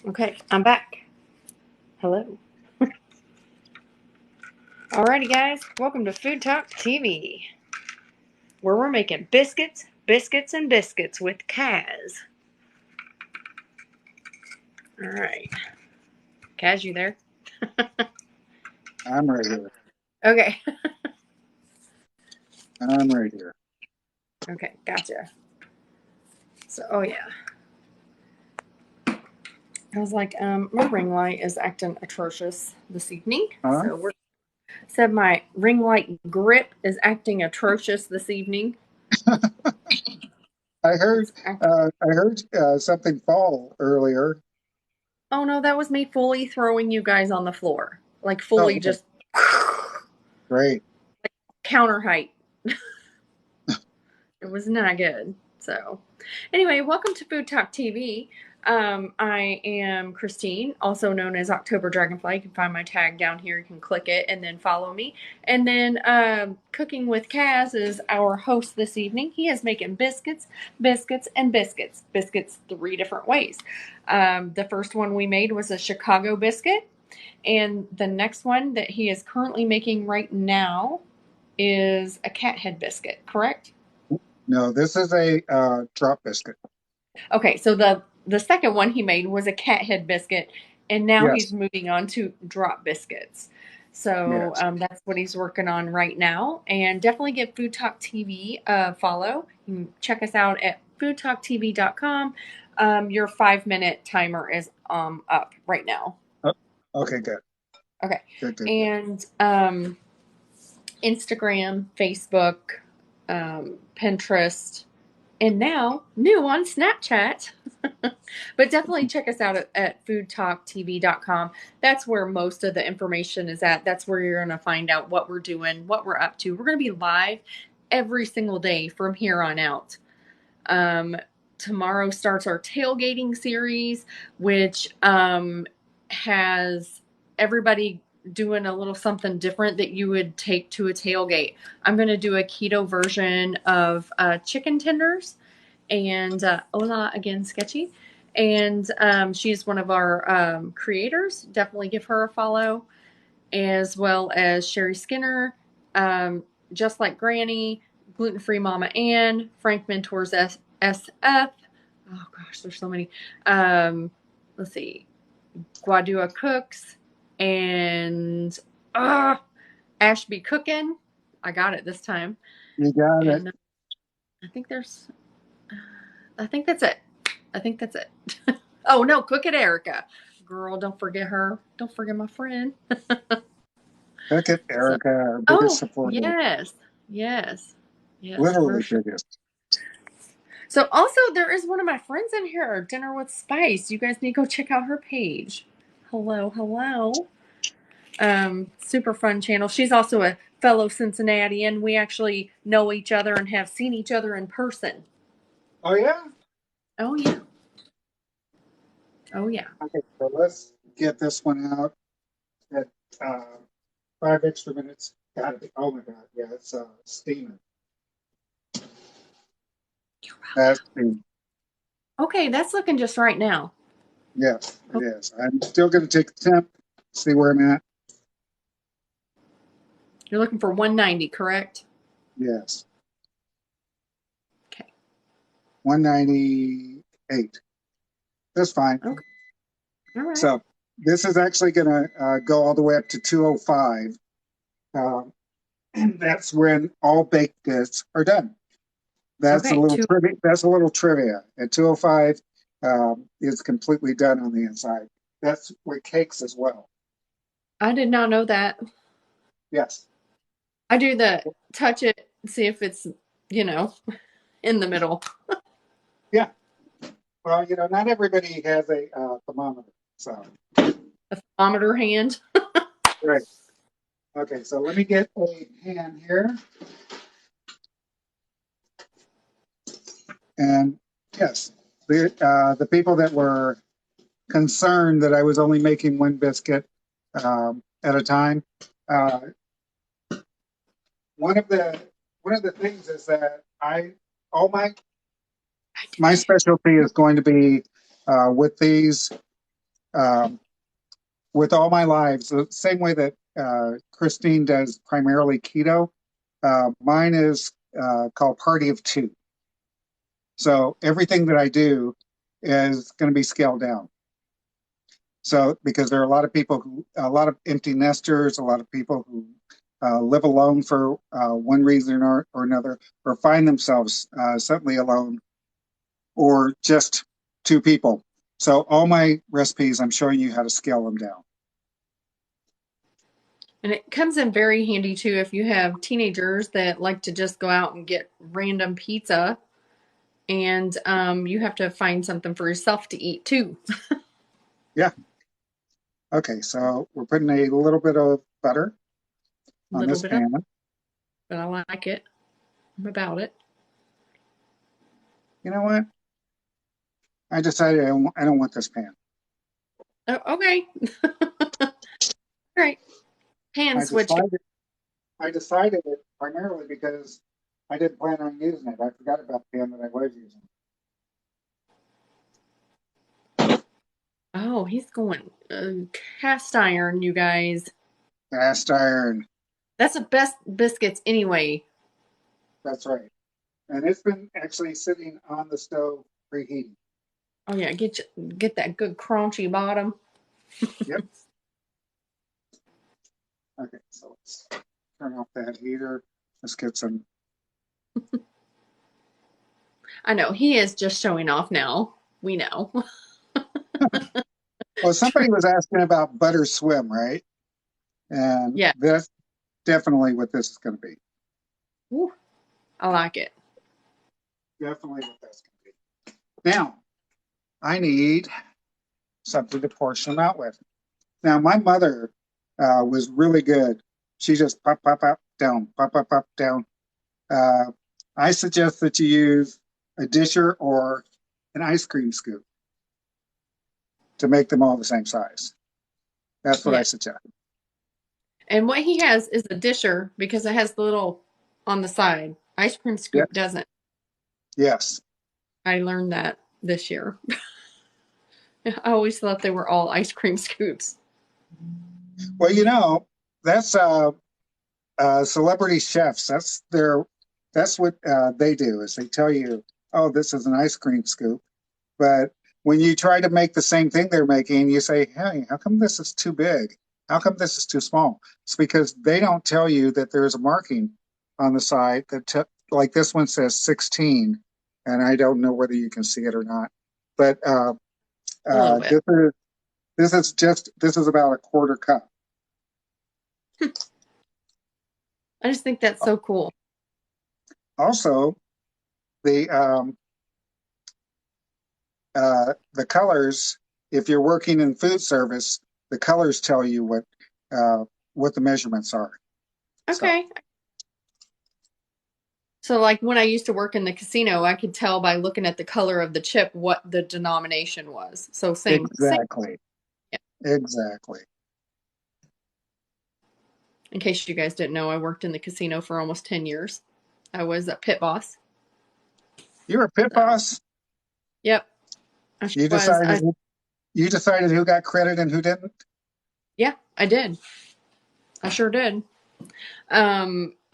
Okay, I'm back. Hello. Alrighty, guys. Welcome to Food Talk TV, where we're making biscuits, biscuits, and biscuits with Kaz. Alright. Kaz, you there? I'm right here. Okay. I'm right here. Okay, gotcha. So, oh yeah. I was like, my ring light is acting atrocious this evening. Huh? So said my ring light grip is acting atrocious this evening. I heard. It's acting. I heard something fall earlier. Oh no, that was me fully throwing you guys on the floor. Like Oh, fully okay. just Great. counter height. It was not good. So, anyway, welcome to Food Talk TV. I am Christine, also known as October Dragonfly. You can find my tag down here. You can click it and then follow me. And then Cooking with Kaz is our host this evening. He is making biscuits, biscuits, and biscuits. Biscuits 3 different ways. The first one we made was a Chicago biscuit. And the next one that he is currently making right now is a cat head biscuit, correct? No, this is a drop biscuit. Okay, so the second one he made was a cat head biscuit, and now Yes. he's moving on to drop biscuits. So Yes. that's what he's working on right now. And definitely give Food Talk TV a follow. You can check us out at foodtalktv.com. Your 5-minute timer is up right now. Oh, okay. Good. Okay, Good. Good. Good. and Instagram, Facebook, Pinterest, and now new on Snapchat. But definitely check us out at foodtalktv.com. That's where most of the information is at. That's where you're going to find out what we're doing, what we're up to. We're going to be live every single day from here on out. Tomorrow starts our tailgating series, which has everybody doing a little something different that you would take to a tailgate. I'm going to do a keto version of chicken tenders and Ola again sketchy, and she's one of our creators. Definitely give her a follow, as well as Sherry Skinner, um, just like Granny, gluten free Mama Ann, Frank Mentors SF. Oh gosh, there's so many. Let's see, Guadua Cooks and Ashby Cookin. I got it this time, You got it. and I think there's I think that's it. I think that's it. Oh no, Cook It Erica. Girl, don't forget her. Don't forget my friend. Look at So, Erica, our biggest oh supporter. yes, yes, yes, for Literally sure. biggest. So also there is one of my friends in here, Dinner with Spice. You guys need to go check out her page. Hello, hello. Super fun channel. She's also a fellow Cincinnatian. We actually know each other and have seen each other in person. Oh yeah. Oh yeah. Oh yeah. Okay. So let's get this one out at 5 extra minutes. Got it. Oh my God. Yeah, it's steaming. You're That's welcome. steaming. Okay, that's looking just right now. Yes, it is. I'm still going to take the temp, see where I'm at. You're looking for 190, correct? Yes, Okay. 198. That's fine. Okay. All right. So this is actually going to go all the way up to 205. And that's when all baked goods are done. That's a Okay. little Two. trivia. That's a little trivia. At 205, is completely done on the inside. That's with cakes as well. I did not know that. Yes. I do the touch it, see if it's, you know, in the middle. Yeah. Well, not everybody has a thermometer. So, A thermometer hand. right. Okay, so let me get a pan here. And yes, the people that were concerned that I was only making one biscuit at a time. Uh, one of the things is that all my specialty is going to be with these. um, with all my lives, the same way that Christine does primarily keto, mine is called Party of Two. So everything that I do is going to be scaled down. So because there are a lot of people who, a lot of empty nesters, a lot of people who live alone for one reason or another, or find themselves suddenly alone, or just two people. So all my recipes, I'm showing you how to scale them down. And it comes in very handy too if you have teenagers that like to just go out and get random pizza and you have to find something for yourself to eat too. Yeah. Okay, so we're putting a little bit of butter A on little this bit of, pan. but I like it. I'm about it. You know what? I decided I don't want this pan. Oh, okay. All right. Pan I switch. decided I decided it primarily because I didn't plan on using it. I forgot about the pan that I was using. Oh, he's going cast iron, you guys. Cast iron. That's the best biscuits anyway. That's right. And it's been actually sitting on the stove preheating. Oh yeah, get that good crunchy bottom. Yep. Okay, so let's turn off that heater. Let's get some. I know he is just showing off now. We know. Well, somebody was asking about butter swim, right? And Yeah. that's definitely what this is going to be. Woo, I like it. Definitely what that's going to be. Now, I need something to portion them out with. Now, my mother was really good. She just pop, pop, pop, down, pop, pop, pop, down. Uh, I suggest that you use a disher or an ice cream scoop to make them all the same size. That's what I Yeah. suggest. And what he has is a disher because it has the little on the side. Ice cream Yes, scoop doesn't. yes. I learned that this year. I always thought they were all ice cream scoops. Well, that's celebrity chefs. That's what they do is they tell you, oh, this is an ice cream scoop. But when you try to make the same thing they're making, you say, hey, how come this is too big? How come this is too small? It's because they don't tell you that there's a marking on the side like this one says 16, and I don't know whether you can see it or not. But A little bit. this is about a quarter cup. I just think that's so cool. Also, the the colors, if you're working in food service, the colors tell you what the measurements are. So Okay. So, like when I used to work in the casino, I could tell by looking at the color of the chip what the denomination was. So, same. exactly, Yeah. exactly. In case you guys didn't know, I worked in the casino for almost 10 years. I was a pit boss. You're a pit So, boss. yep, I You was. decided you decided who got credit and who didn't. Yeah, I did. I sure did.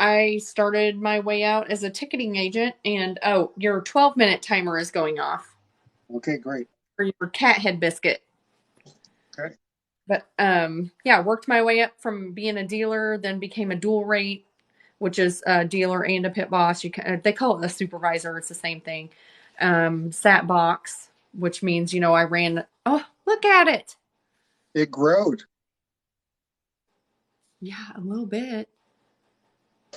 I started my way out as a ticketing agent, and oh, your 12-minute timer is going off Okay, great. for your cat head biscuit. Okay, But yeah, worked my way up from being a dealer, then became a dual rate, which is a dealer and a pit boss. They call it a supervisor. It's the same thing. Sat box, which means I ran. Oh, look at it. it growed. Yeah, a little bit.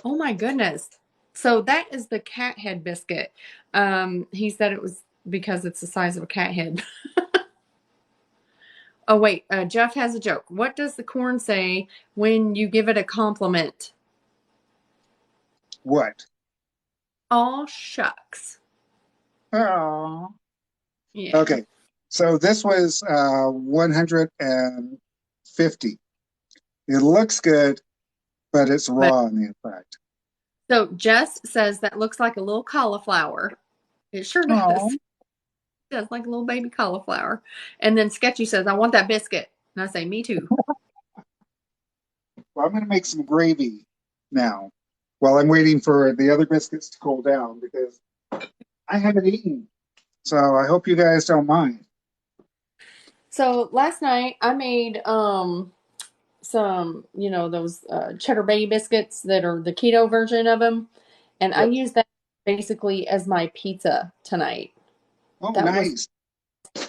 Oh my goodness. So that is the cat head biscuit. He said it was because it's the size of a cat head. Oh wait, Jeff has a joke. What does the corn say when you give it a compliment? What? Aw shucks. Oh. Yeah. Okay, so this was 150. It looks good, but it's But raw on the inside. so Jess says that looks like a little cauliflower. It sure Oh, does. does, like a little baby cauliflower. And then Sketchy says, I want that biscuit. And I say, me too. Well, I'm going to make some gravy now while I'm waiting for the other biscuits to cool down because I haven't eaten. So I hope you guys don't mind. So last night I made some, those cheddar bay biscuits that are the keto version of them. And I Yep. used that basically as my pizza tonight. Oh, That was, nice.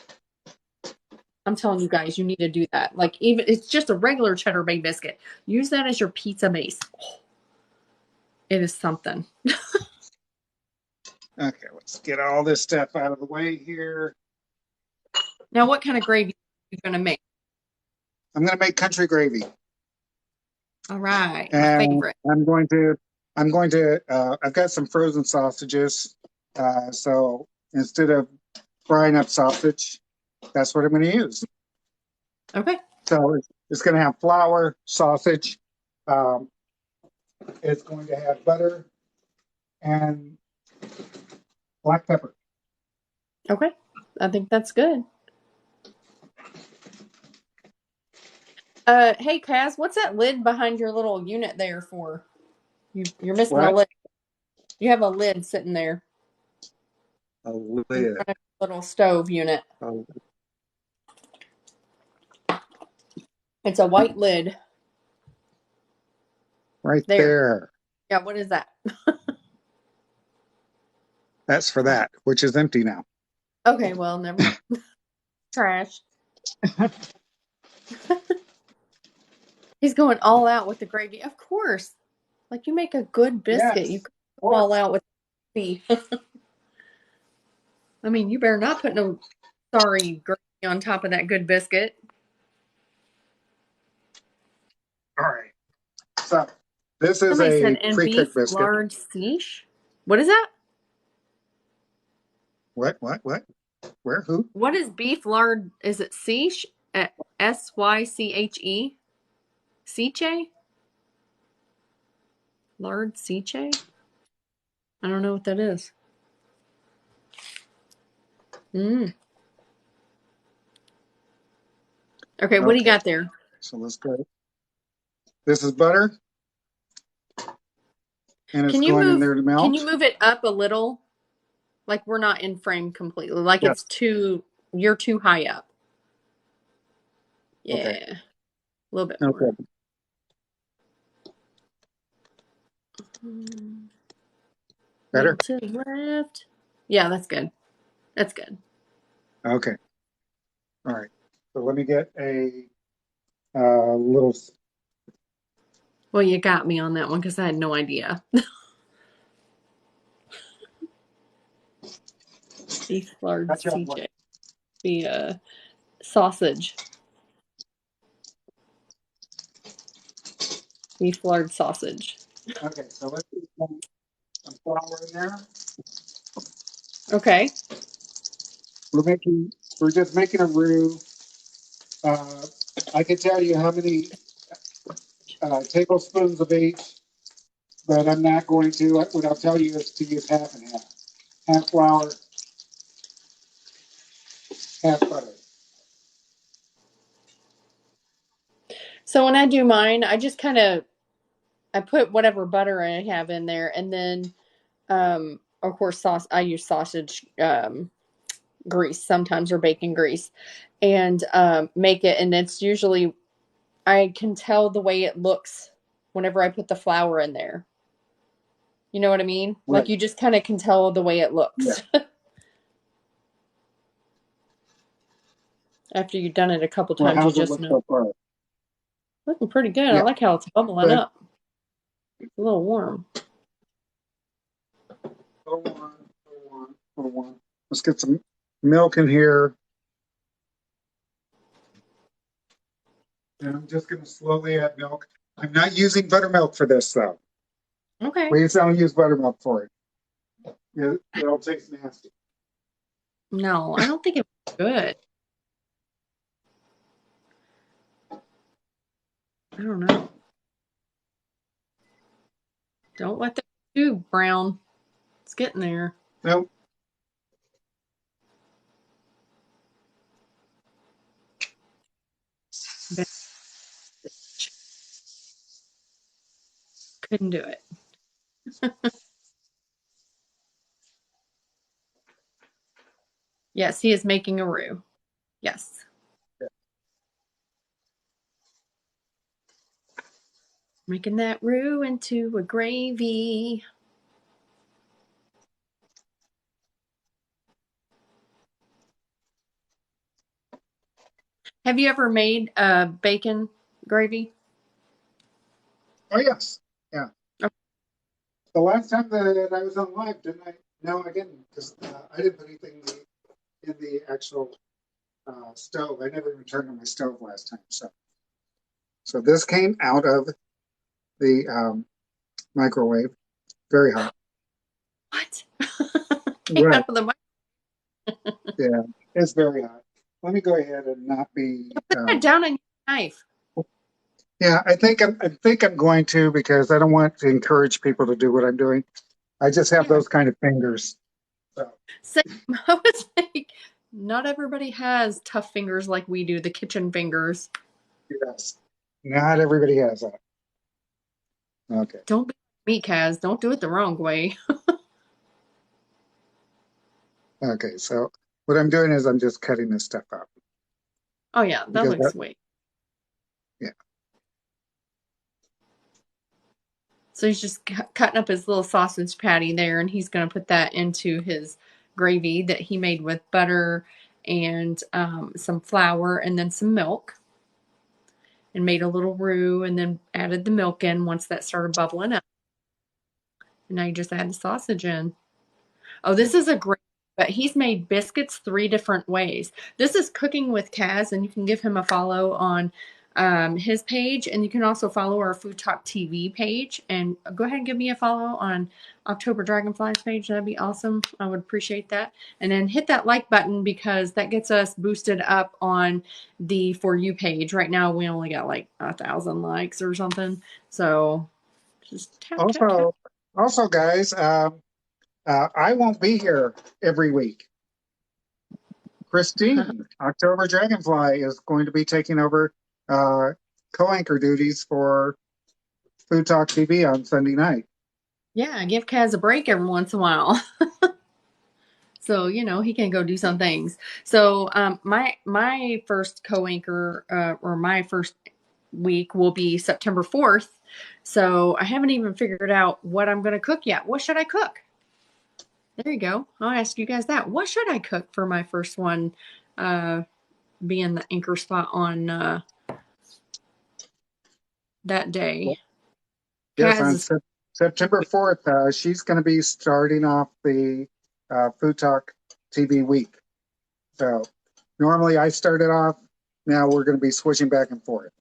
I'm telling you guys, you need to do that. Like, even it's just a regular cheddar bay biscuit. Use that as your pizza base. Oh, it is something. Okay, let's get all this stuff out of the way here. Now, what kind of gravy are you going to make? I'm going to make country gravy. All right, my And favorite. I've got some frozen sausages. So instead of frying up sausage, that's what I'm going to use. Okay. So it's going to have flour, sausage. Um, it's going to have butter and black pepper. Okay. I think that's good. Hey, Kaz, what's that lid behind your little unit there for? You're missing a What? lid. You have a lid sitting there A in lid. front of your little stove unit. Oh, It's a white lid. right There. there. Yeah, what is that? That's for that, which is empty now. Okay, well, never mind. Trash. He's going all out with the gravy. Of course. Like, you make a good biscuit. You Yes, go of all course. out with gravy. I mean, you better not put no sorry gravy on top of that good biscuit. All right. So this is Somebody a said, and pre-cooked beef biscuit. lard seiche? What is that? What? Where? Who? What is beef lard? Is it seiche? Syche? Seiche? Lard seiche? I don't know what that is. Mm. Okay, what do you Okay. got there? So let's go. This is butter, and it's Can you going in move there to can melt. you move it up a little? Like we're not in frame completely. Like Yes. you're too high up. Okay. Yeah. A little bit more. Okay. Little Better. to the left. Yeah, that's good. That's good. Okay. All right. So let me get a little. Well, you got me on that one because I had no idea. Beef lard Catch up one. CJ. The sausage. Beef lard sausage. Okay. So let's put some flour in there. Okay. We're just making a roux. Uh, I can tell you how many tablespoons of each, but I'm not going to. What I'll tell you is to use half and half. Half flour, half butter. So when I do mine, I just kind of I put whatever butter I have in there, and then of course sauce. I use sausage grease sometimes or bacon grease, and make it. And it's usually I can tell the way it looks whenever I put the flour in there. You know what I mean? Like Right. you just kind of can tell the way it Yeah. looks after you've done it a couple Well, times. You how's it just look know. so far? Looking pretty good. I Yeah. like how it's bubbling Good. up. It's a little warm. Hold on. Let's get some milk in here. And I'm just going to slowly add milk. I'm not using buttermilk for this, though. Okay. Please don't use buttermilk for it. It'll taste nasty. No, I don't think it's good. I don't know. Don't let that too brown. It's getting there. Nope. Couldn't do it. Yes, he is making a roux. Yes. Making that roux into a gravy. Have you ever made bacon gravy? Oh yes, yeah. The last time that I was on live, didn't I? No, I didn't, because I didn't put anything in the actual stove. I never even turned on my stove last time. So this came out of the microwave, very hot. What? Came Right. out of the Yeah, it's very hot. Let me go ahead and not be. Put that down on your knife. Yeah, I think I'm going to, because I don't want to encourage people to do what I'm doing. I just have Yeah. those kind of fingers. So Same. I was like, not everybody has tough fingers like we do, the kitchen fingers. yes, not everybody has that. Okay. Don't be me, Kaz. Don't do it the wrong way. Okay. So what I'm doing is I'm just cutting this stuff up Oh, yeah, that because looks sweet. yeah. So he's just cutting up his little sausage patty there, and he's going to put that into his gravy that he made with butter and some flour and then some milk, and made a little roux, and then added the milk in once that started bubbling up. And now you just add the sausage in. Oh, this is a great, but he's made biscuits 3 different ways. This is Cooking with Kaz, and you can give him a follow on his page, and you can also follow our Food Talk TV page. And go ahead and give me a follow on October Dragonflies page. That'd be awesome. I would appreciate that. And then hit that like button, because that gets us boosted up on the For You page. Right now, we only got like 1,000 likes or something. So just tap, tap, tap. Also, guys, I won't be here every week. Christine, October Dragonfly, is going to be taking over uh, co-anchor duties for Food Talk TV on Sunday night. Yeah, give Kaz a break every once in a while. So, he can go do some things. So, my first co-anchor or my first week will be September 4th. So, I haven't even figured out what I'm going to cook yet. What should I cook? There you go. I'll ask you guys that. What should I cook for my first one, being the anchor spot on that day? Yes, Kaz on is, September 4th, she's going to be starting off the Food Talk TV week. So normally I started off. Now we're going to be switching back and forth.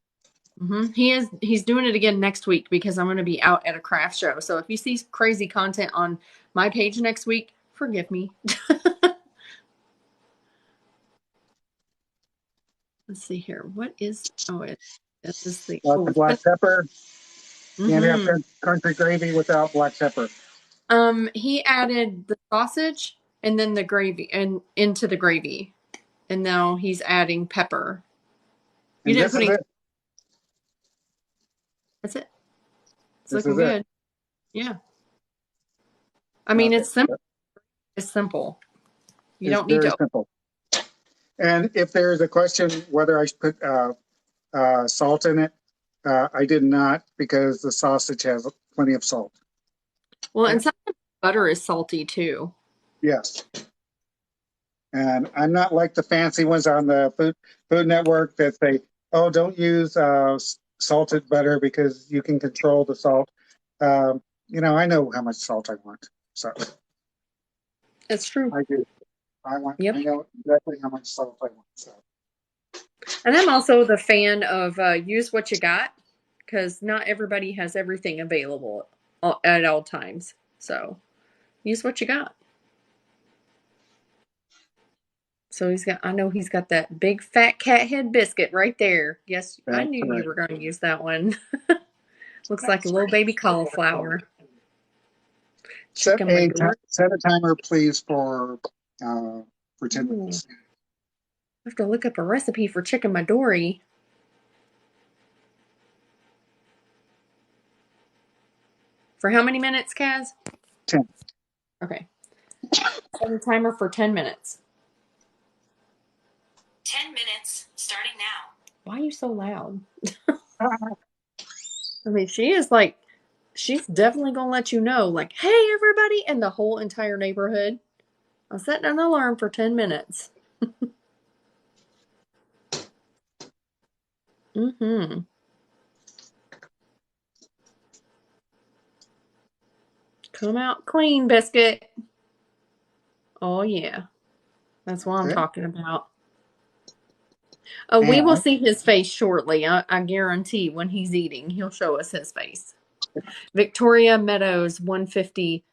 he's doing it again next week, because I'm going to be out at a craft show. So if you see crazy content on my page next week, forgive me. Let's see here. What is? This is the Lots of black pepper. Can't have Mm-hmm. country gravy without black pepper. He added the sausage and then the gravy and into the gravy, and now he's adding pepper. You And didn't this put is any. it. That's it. It's This looking is it. good. Yeah. I mean, Okay. it's simple. It's simple. You It's don't need very to. simple. And if there's a question whether I should put salt in it, I did not, because the sausage has plenty of salt. Well, and sometimes butter is salty too. Yes. And I'm not like the fancy ones on the Food Network that say, "Oh, don't use salted butter because you can control the salt." I know how much salt I want, so It's true. I do. Yep. I know exactly how much salt I want. So And I'm also the fan of use what you got, because not everybody has everything available at all times. So use what you got. So I know he's got that big fat cat head biscuit right there. Yes, I that's knew you right. were going to use that one. Looks like a little baby cauliflower. Chicken Maduro. Set a timer, please, for 10 Ooh, minutes. I have to look up a recipe for chicken Midori. For how many minutes, Kaz? 10. Okay. Set a timer for 10 minutes. 10 minutes, starting now. Why are you so loud? I mean, she's definitely going to let you know, like, hey, everybody, and the whole entire neighborhood. I'm setting an alarm for 10 minutes. Mm-hmm. Come out clean, biscuit. Oh, yeah. That's what I'm Okay. talking about. Oh, we will And see his face shortly. I guarantee when he's eating, he'll show us his face. Victoria Meadows, 150.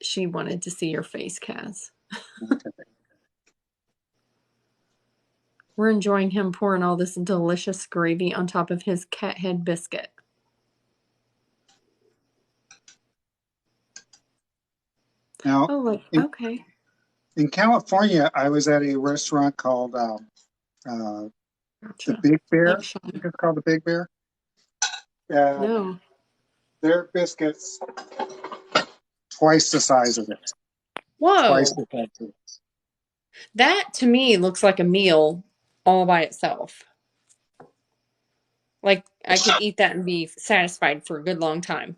She wanted to see your face, Kaz. okay. We're enjoying him pouring all this delicious gravy on top of his cat head biscuit. Now, Oh, look. in, Okay. in California, I was at a restaurant called the Gotcha. Big Bear. Thanks, I think Sean. it's called the Big Bear. And No. their biscuits twice the size of this. Twice Whoa. the size of this. That to me looks like a meal all by itself. Like I could eat that and be satisfied for a good long time.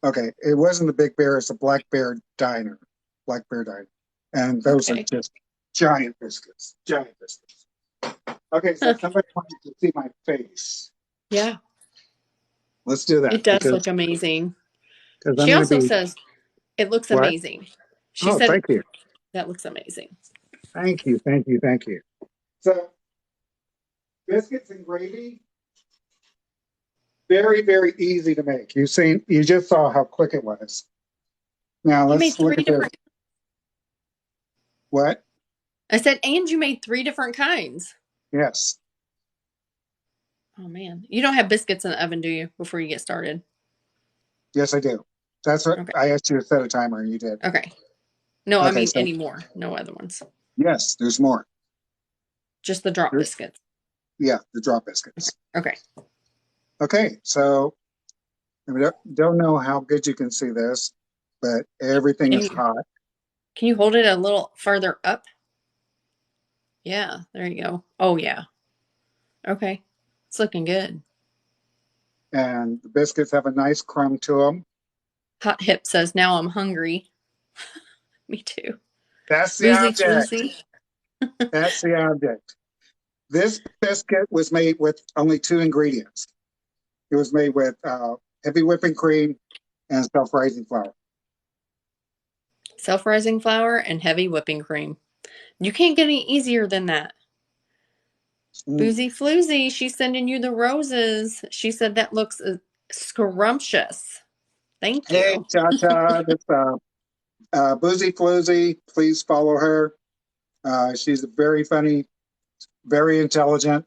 Okay, it wasn't the Big Bear; it's the Black Bear Diner. Black Bear Diner, and those are Okay. just giant biscuits. Giant biscuits. Okay, so somebody wanted to see my face. Yeah. Let's do that It does because look amazing. I'm She going to also be says it looks what? amazing. She Oh, said thank you, that looks amazing. thank you, thank you, thank you. So biscuits and gravy, very, very easy to make. You just saw how quick it was. Now You made let's look three at this. different. What? I said, and you made three different kinds. Yes, Oh man, you don't have biscuits in the oven, do you? Before you get started. yes, I do. That's what Okay. I asked you to set a timer, and you did. Okay. No, I Okay, mean so any more. No other ones. yes, there's more. Just the drop There- biscuits. yeah, the drop biscuits. Okay. Okay, so I don't know how good you can see this, but everything Can is you hot. can you hold it a little further up? Yeah, there you go. Oh yeah. Okay. It's looking good. And the biscuits have a nice crumb to them. Hot Hip says, now I'm hungry. Me too. That's the Boozy object. floozy. That's the object. This biscuit was made with only two ingredients. It was made with heavy whipping cream and self-rising flour. Self-rising flour and heavy whipping cream. You can't get any easier than that. Mm. Boozy floozy, she's sending you the roses. She said that looks scrumptious. Thank Hey, you. Cha-Cha, this Boozy Floozy, please follow her. She's very funny, very intelligent.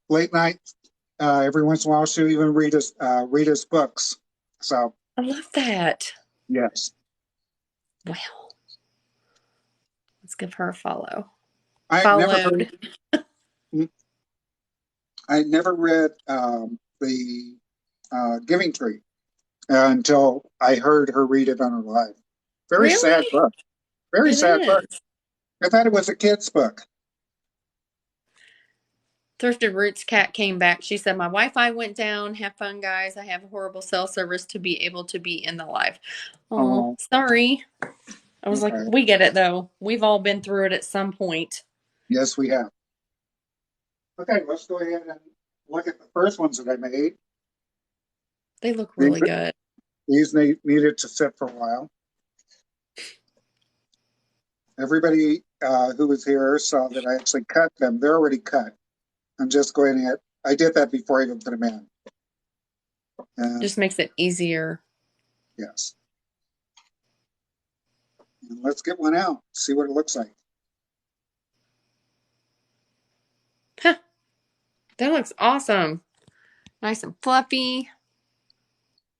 Late night, every once in a while, she'll even read us books. So, I love that. yes. Well, let's give her a follow. I had never Followed. heard, I never read the Giving Tree until I heard her read it on her live. Very sad Really? book. Very It sad book. is. I thought it was a kid's book. Thrifted Roots Cat came back. She said, my Wi-Fi went down. Have fun, guys. I have a horrible cell service to be able to be in the live. Oh, Oh, sorry. I was like, okay. we get it though. We've all been through it at some point. Yes, we have. Okay, let's go ahead and look at the first ones that I made. They look These, really good. these needed to sit for a while. Everybody who was here saw that I actually cut them. They're already cut. I'm just going to, I did that before I even put them in. And Just makes it easier. yes. And let's get one out, see what it looks like. Huh, that looks awesome. Nice and fluffy.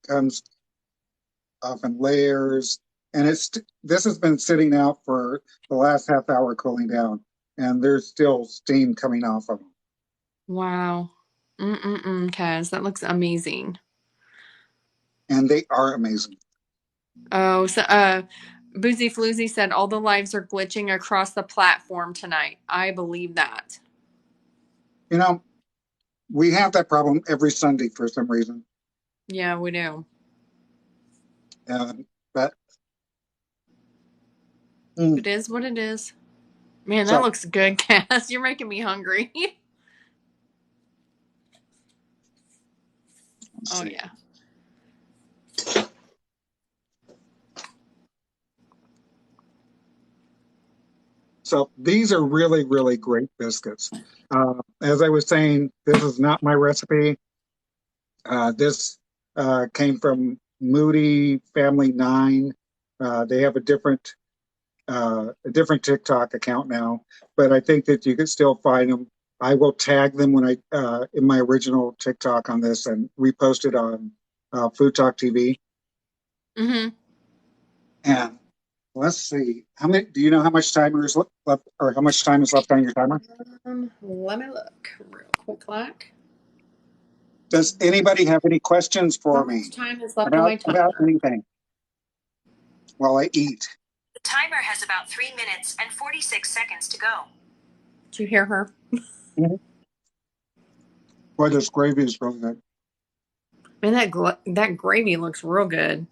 Comes off in layers. And this has been sitting out for the last half hour cooling down. And there's still steam coming off of them. Wow. Kaz, that looks amazing. And they are amazing. Oh, so Boozy Floozy said all the lives are glitching across the platform tonight. I believe that. You know, we have that problem every Sunday for some reason. Yeah, we do. But It is what it is. Man, that so looks good, Cass. You're making me hungry. let's Oh, see. yeah. So these are really, really great biscuits. As I was saying, this is not my recipe. This came from Moody Family 9. They have a different TikTok account now, but I think that you can still find them. I will tag them when I in my original TikTok on this and repost it on Food Talk TV. Mm-hmm. And let's see, how many? Do you know how much timer is left, or how much time is left on your timer? Let me look real quick, like. Does anybody have any questions How for much me time is left on my about timer? anything while I eat? The timer has about 3 minutes and 46 seconds to go. Did you hear her? Mhm. Boy, this gravy is really good. Man, that gravy looks real good.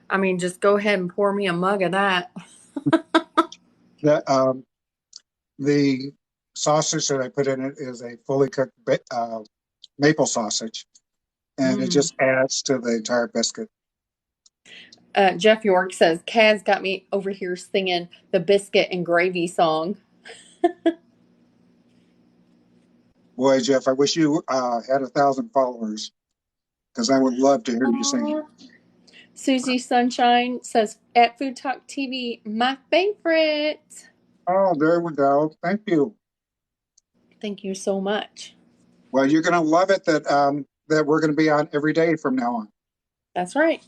I mean, just go ahead and pour me a mug of that. The the sausage that I put in it is a fully cooked maple sausage, and it Mm. just adds to the entire biscuit. Jeff York says, Kaz got me over here singing the biscuit and gravy song. Boy, Jeff, I wish you had 1,000 followers because I would love to hear you singing. Susie Sunshine says, at Food Talk TV, my favorite. Oh, there we go. Thank you. Thank you so much. Well, you're going to love it that we're going to be on every day from now on. That's right.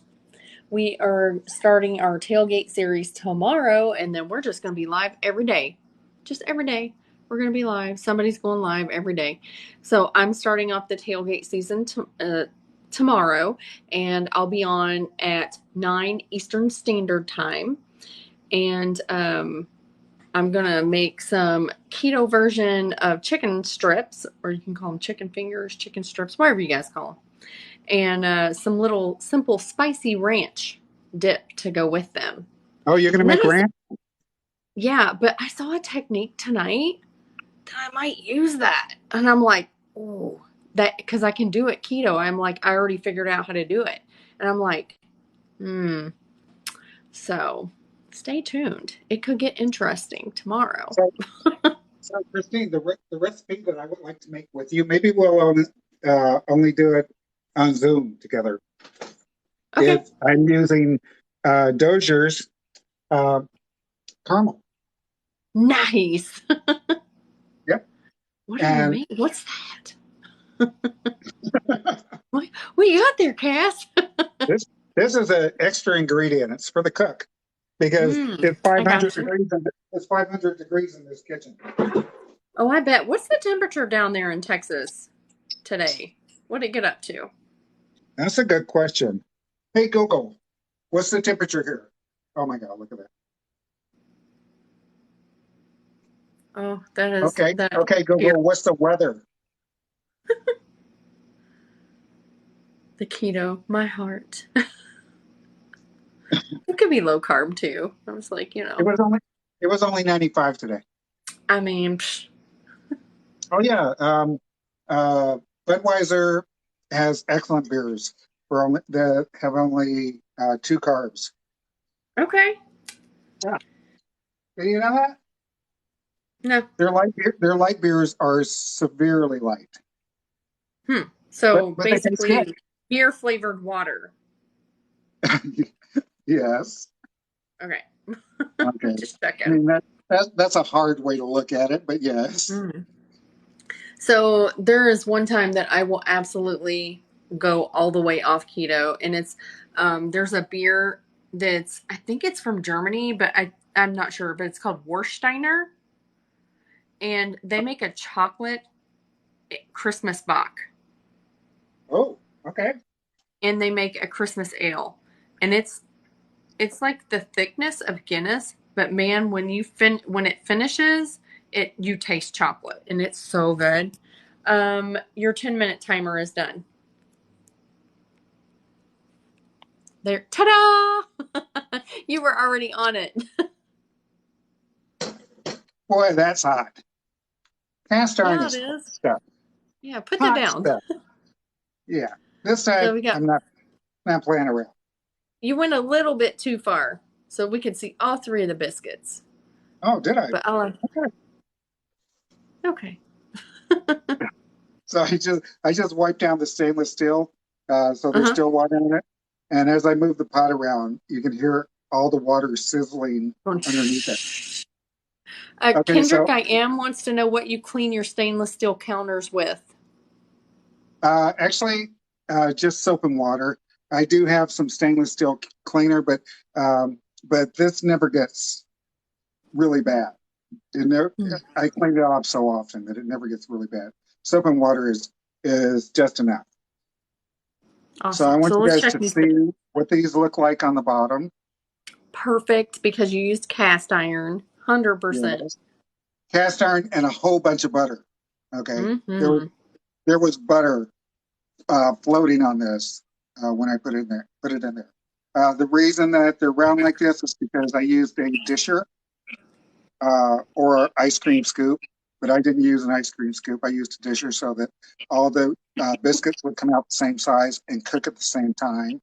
We are starting our tailgate series tomorrow, and then we're just going to be live every day. Just every day. We're going to be live. Somebody's going live every day. So I'm starting off the tailgate season tomorrow, and I'll be on at 9 Eastern Standard Time. And I'm going to make some keto version of chicken strips, or you can call them chicken fingers, chicken strips, whatever you guys call them. And some little simple spicy ranch dip to go with them. Oh, you're going to And then make ranch? yeah, but I saw a technique tonight that I might use that. And I'm like, oh, that because I can do it keto. I'm like, I already figured out how to do it. And I'm like, So stay tuned. It could get interesting tomorrow. So Christine, the recipe that I would like to make with you, maybe we'll only do it on Zoom together. Okay. I'm using Dozier's caramel. Nice. Yep. What are you And making? What's that? What you got there, Cass? this is an extra ingredient. It's for the cook because it's I 500 got you. degrees. It's 500 degrees in this kitchen. Oh, I bet. What's the temperature down there in Texas today? What did it get up to? That's a good question. Hey Google, what's the temperature here? Oh my God, look at that. Oh, that is that Okay, here. Google, what's the weather? The keto, my heart. It could be low carb too. I was like, It was only 95 today. I mean, psh. Oh yeah, Budweiser has excellent beers that have only 2 carbs. Okay. Yeah, do you know that? No. Their light beers are severely light, So but they taste basically, good. beer flavored water. Yes. Okay. Okay. Just I checking. mean that's a hard way to look at it, but yes. So there is one time that I will absolutely go all the way off keto, and it's there's a beer that's I think it's from Germany, but I'm not sure, but it's called Warsteiner, and they make a chocolate Christmas Bock. Oh, okay. and they make a Christmas ale, and it's like the thickness of Guinness, but man, when it finishes, you taste chocolate, and it's so good. Your 10-minute timer is done. There, ta-da! You were already on it. Boy, that's hot. Cast iron Yeah, it is is. stuff. Yeah, put that Hot down. stuff. Yeah. This So time we got. I'm not playing around. You went a little bit too far, so we could see all three of the biscuits. Oh, did I? But I'll. Okay. Okay. So I just wiped down the stainless steel, so there's Uh-huh. still water in it. And as I move the pot around, you can hear all the water sizzling Going. underneath it. Okay, Kendrick, so I am wants to know what you clean your stainless steel counters with. actually, just soap and water. I do have some stainless steel cleaner, but this never gets really bad. It never, Mm. I clean it off so often that it never gets really bad. Soap and water is just enough. So I Awesome. want So you let's guys check to these. see what these look like on the bottom. Perfect, because you used cast iron. 100%. Yes. Cast iron and a whole bunch of butter. Okay. Mm-hmm. There was butter floating on this when I put it in there. The reason that they're round like this is because I used a disher or ice cream scoop, but I didn't use an ice cream scoop. I used a disher so that all the biscuits would come out the same size and cook at the same time.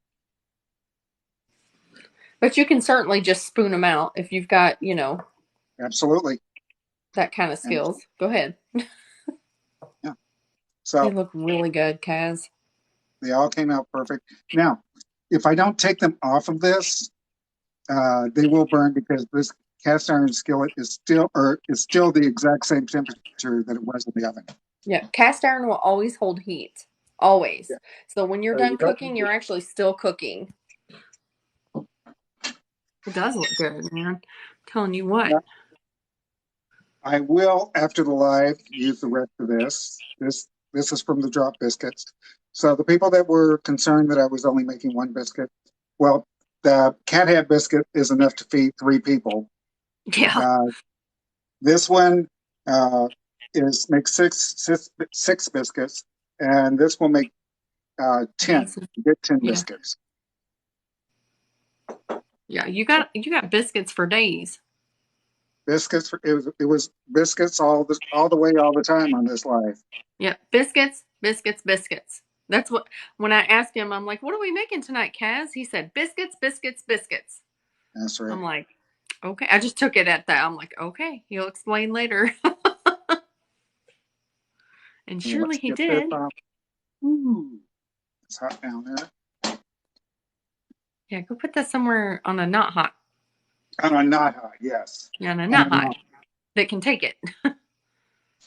But you can certainly just spoon them out if you've got, Absolutely. that kind of And skills. Go ahead. yeah, They so look really good, Kaz. they all came out perfect. Now, if I don't take them off of this, they will burn because this cast iron skillet is still the exact same temperature that it was in the oven. Yeah, cast iron will always hold heat. Always. Yeah. So when you're So you done don't cooking, you're actually still cooking. It does look good, man. I'm telling you what. yeah, I will after the live use the rest of this. This is from the drop biscuits. So the people that were concerned that I was only making one biscuit, well, the cat head biscuit is enough to feed three people. Yeah. Uh, this one is makes six biscuits, and this will make 10. Amazing. You get 10 Yeah. biscuits. Yeah. You got biscuits for days. Biscuits. It was biscuits all the way all the time on this live. Yeah. Biscuits, biscuits, biscuits. That's what when I asked him, I'm like, what are we making tonight, Kaz? He said, biscuits, biscuits, biscuits. That's right. I'm like, okay. I just took it at that. I'm like, okay, he'll explain later. And And surely let's he get this did. off. Ooh, it's hot down there. Yeah, go put that somewhere on a not hot. On a not hot, yes. Yeah, on a On not a hot not. that can take it.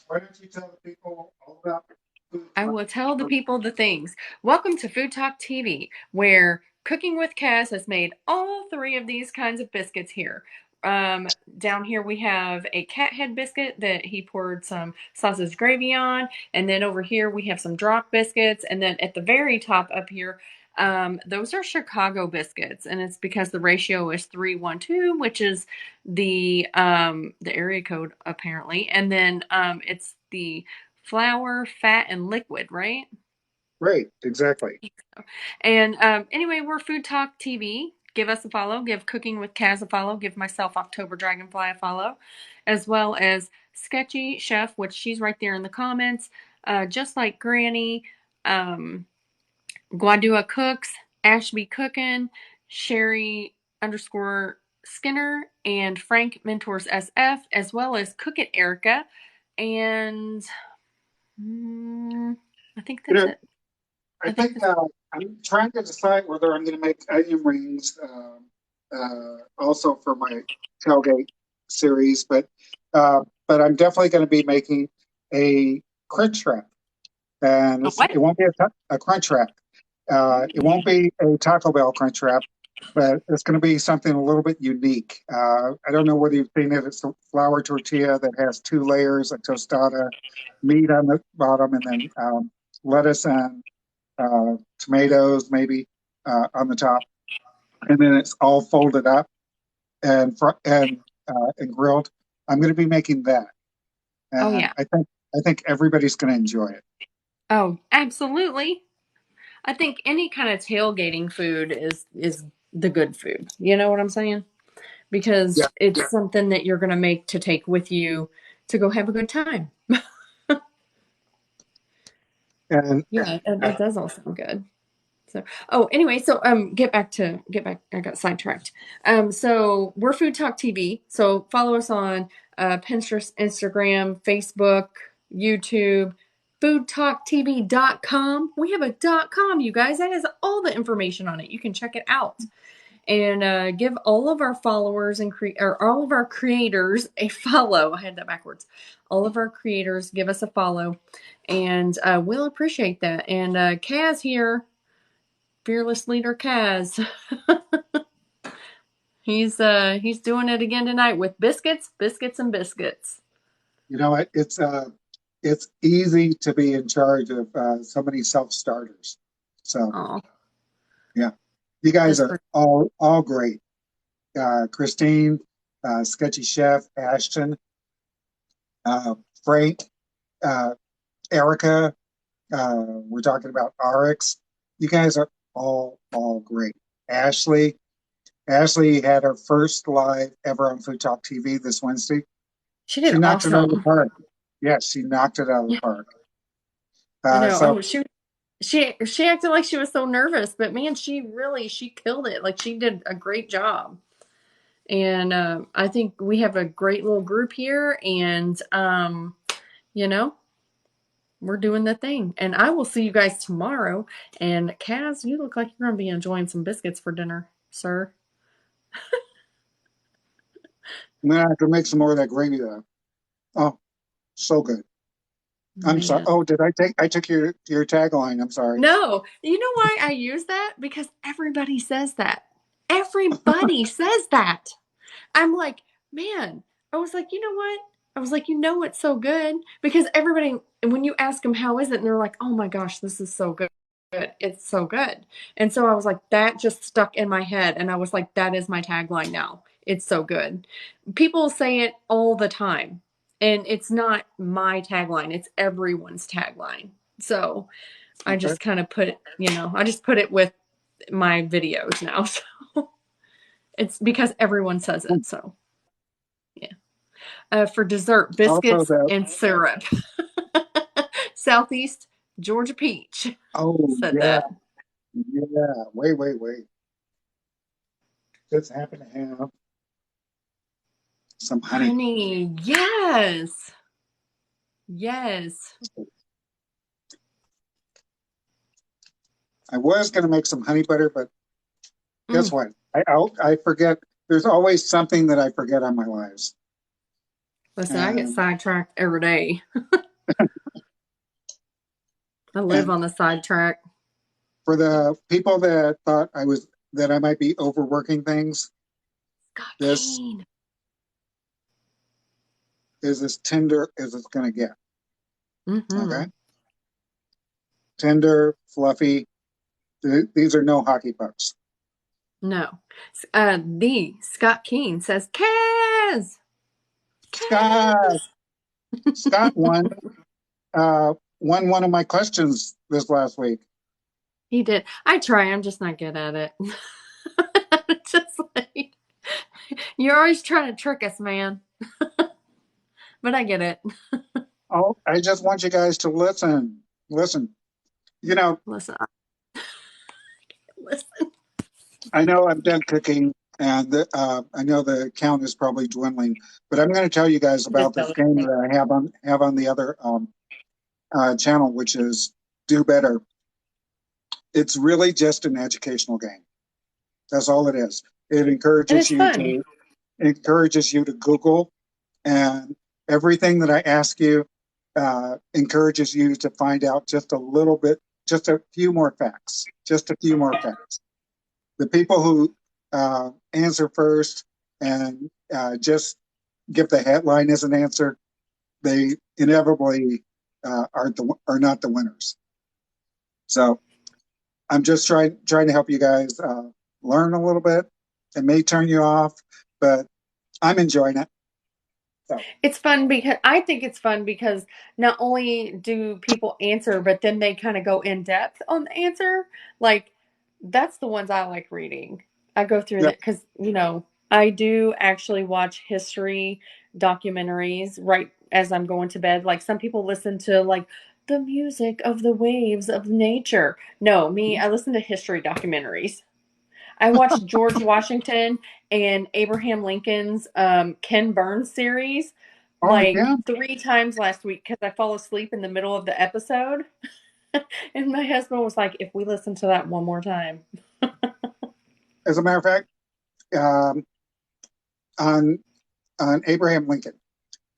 Why don't you tell the people all about food? I will tell the people the things. Welcome to Food Talk TV, where Cooking with Cass has made all three of these kinds of biscuits here. Down here we have a cat head biscuit that he poured some sausage gravy on, and then over here we have some drop biscuits, and then at the very top up here, those are Chicago biscuits, and it's because the ratio is 3-1-2, which is the area code apparently, and then it's the flour, fat, and liquid, right? Right, exactly. And anyway, we're Food Talk TV. Give us a follow. Give Cooking with Kaz a follow. Give myself, October Dragonfly, a follow, as well as Sketchy Chef, which she's right there in the comments. Just like Granny, Guadua Cooks, Ashby Cookin, Sherry underscore Skinner, and Frank Mentors SF, as well as Cook It Erica. And I think You that's know, it. I think I'm trying to decide whether I'm going to make onion rings also for my tailgate series, but I'm definitely going to be making a crunch wrap, and What? it won't be a crunch wrap. It won't be a Taco Bell crunch wrap, but it's going to be something a little bit unique. I don't know whether you've seen it. It's a flour tortilla that has two layers, a tostada, meat on the bottom, and then lettuce and tomatoes maybe on the top, and then it's all folded up and grilled. I'm going to be making that, Oh and yeah. I think everybody's going to enjoy it. Oh, absolutely. I think any kind of tailgating food is the good food. You know what I'm saying? Because Yeah, it's something that you're going to make to take with you to go have a good time. and Yeah, uh, that does all sound good. So, oh, anyway, so get back. I got sidetracked. So we're Food Talk TV. So follow us on Pinterest, Instagram, Facebook, YouTube, foodtalktv.com. We have a .com, you guys. That has all the information on it. You can check it out and give all of our followers and or all of our creators a follow. I had that backwards. All of our creators give us a follow, and we'll appreciate that. And Kaz here, fearless leader Kaz. He's doing it again tonight with biscuits, biscuits, and biscuits. you know it's easy to be in charge of so many self starters. So Oh, yeah, you guys that's are pretty. all great. Christine, Sketchy Chef, Ashton, Frank, uh, Erica. We're talking about RX. You guys are all great. Ashley, Ashley had her first live ever on Food Talk TV this Wednesday. She did She knocked it out of the awesome. park. Yes, she knocked it out of the Yeah, park. I know. So Oh, she acted like she was so nervous, but man, she killed it. Like she did a great job. And I think we have a great little group here, and you know, we're doing the thing. And I will see you guys tomorrow. And Kaz, you look like you're going to be enjoying some biscuits for dinner, sir. I'm gonna have to make some more of that gravy though. Oh, so good. I'm sorry. Man. Oh, did I take? I took your tagline. I'm sorry. No, you know why I use that? Because everybody says that. Everybody says that. I'm like, man, I was like, you know what? I was like, it's so good. Because everybody, when you ask them, how is it? And they're like, oh my gosh, this is so good. It's so good. And so I was like, that just stuck in my head. And I was like, that is my tagline now. It's so good. People say it all the time. And it's not my tagline, it's everyone's tagline. So I Okay. just kind of put it, I just put it with my videos now. So it's because everyone says it. So yeah. For dessert, Also, biscuits that. and syrup. Southeast Georgia Peach Oh said yeah, that. yeah. Wait. Just happen to have some honey. Honey, yes. Yes. I was gonna make some honey butter, but guess Mm. what? I forget. There's always something that I forget on my lives. Listen, I get And sidetracked every day. I live and on the sidetrack. for the people that thought I might be overworking things, Scott this Kane. is as tender as it's gonna get. Mm-hmm. Okay, tender, fluffy. These are no hockey pucks. No. The Scott Keen says, Kaz! Scott Kaz! Scott won one of my questions this last week. He did. I try. I'm just not good at it. Just like, you're always trying to trick us, man. But I get it. Oh, I just want you guys to listen. Listen. You know, Listen, listen. I know I'm done cooking, and I know the count is probably dwindling. But I'm going to tell you guys about Just this tell game me. that I have on the other channel, which is Do Better. It's really just an educational game. That's all it is. It And it's fun. encourages you to Google, and everything that I ask you encourages you to find out just a little bit, just a few more facts, just a few more facts. The people who answer first and just give the headline as an answer, they inevitably are not the winners. So I'm just trying to help you guys learn a little bit. It may turn you off, but I'm enjoying it. So It's fun because I think it's fun because not only do people answer, but then they kind of go in depth on the answer. Like that's the ones I like reading. I go through yeah, that because, I do actually watch history documentaries right as I'm going to bed. Like some people listen to like the music of the waves of nature. No, me, I listen to history documentaries. I watched George Washington and Abraham Lincoln's Ken Burns series oh like yeah. 3 times last week because I fall asleep in the middle of the episode. And my husband was like, if we listen to that one more time. As a matter of fact, um, on Abraham Lincoln,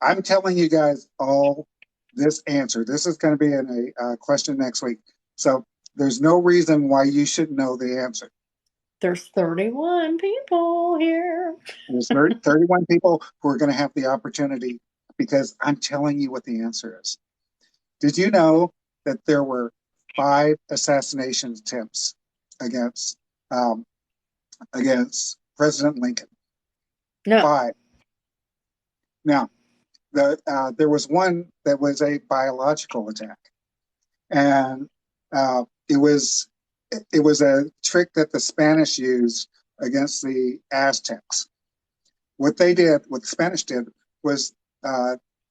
I'm telling you guys all this answer. This is going to be in a question next week. So there's no reason why you shouldn't know the answer. There's 31 people here. There's 31 people who are going to have the opportunity because I'm telling you what the answer is. Did you know that there were 5 assassination attempts against um, President Lincoln? No. 5. Now, there was one that was a biological attack, and it was a trick that the Spanish used against the Aztecs. What the Spanish did was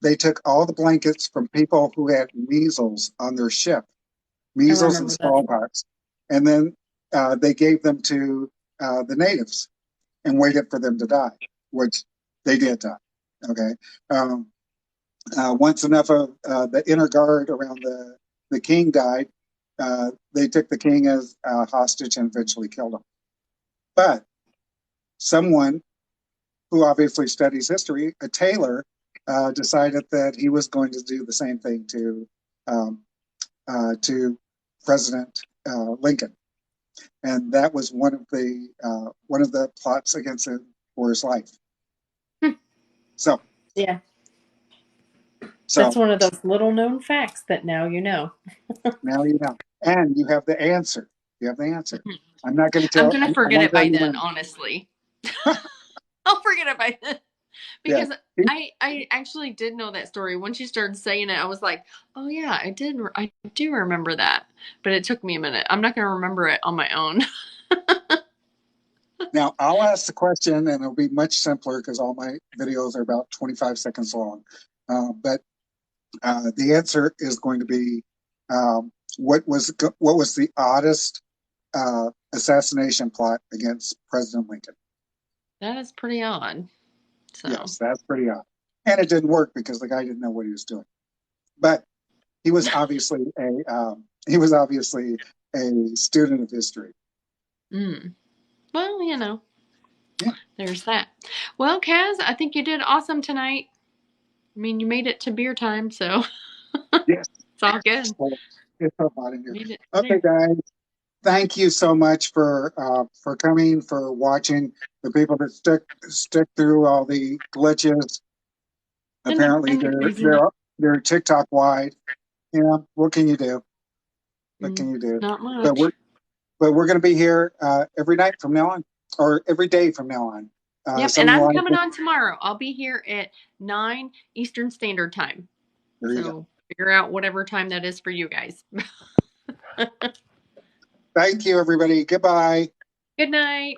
they took all the blankets from people who had measles on their ship, I measles and remember that. smallpox, and then they gave them to the natives and waited for them to die, which they did die. Okay. Um, Once enough of the inner guard around the king died, they took the king as a hostage and eventually killed him. But someone who obviously studies history, a tailor, decided that he was going to do the same thing um, to President Lincoln, and that was one of the plots against him for his life. So, Yeah. so That's one of those little known facts that now you know. now you know, and you have the answer. You have the answer. I'm not going to I'm tell. going to I forget won't it tell by you then, when. honestly. I'll forget it by then. Yeah. Because I actually did know that story. Once you started saying it, I was like, oh yeah, I do remember that. But it took me a minute. I'm not going to remember it on my own. Now I'll ask the question, and it'll be much simpler because all my videos are about 25 seconds long. But the answer is going to be what was the oddest assassination plot against President Lincoln? That is pretty odd. So Yes, that's pretty odd, and it didn't work because the guy didn't know what he was doing. But he was obviously a student of history. well, Yeah. there's that. Well, Kaz, I think you did awesome tonight. I mean, you made it to beer time, so Yes. it's all good. It's so hot in here. Made it Okay, there. guys. Thank you so much for coming, for watching. The people that stick through all the glitches. Apparently, And the craziness. they're TikTok wide. Yeah, what can you do? What can you do? Not But much. we're going to be here every night from now on, or every day from now on. Yep, and Some I'm live. coming on tomorrow. I'll be here at 9 Eastern Standard Time. There you go. So figure out whatever time that is for you guys. Thank you, everybody. Goodbye. Good night.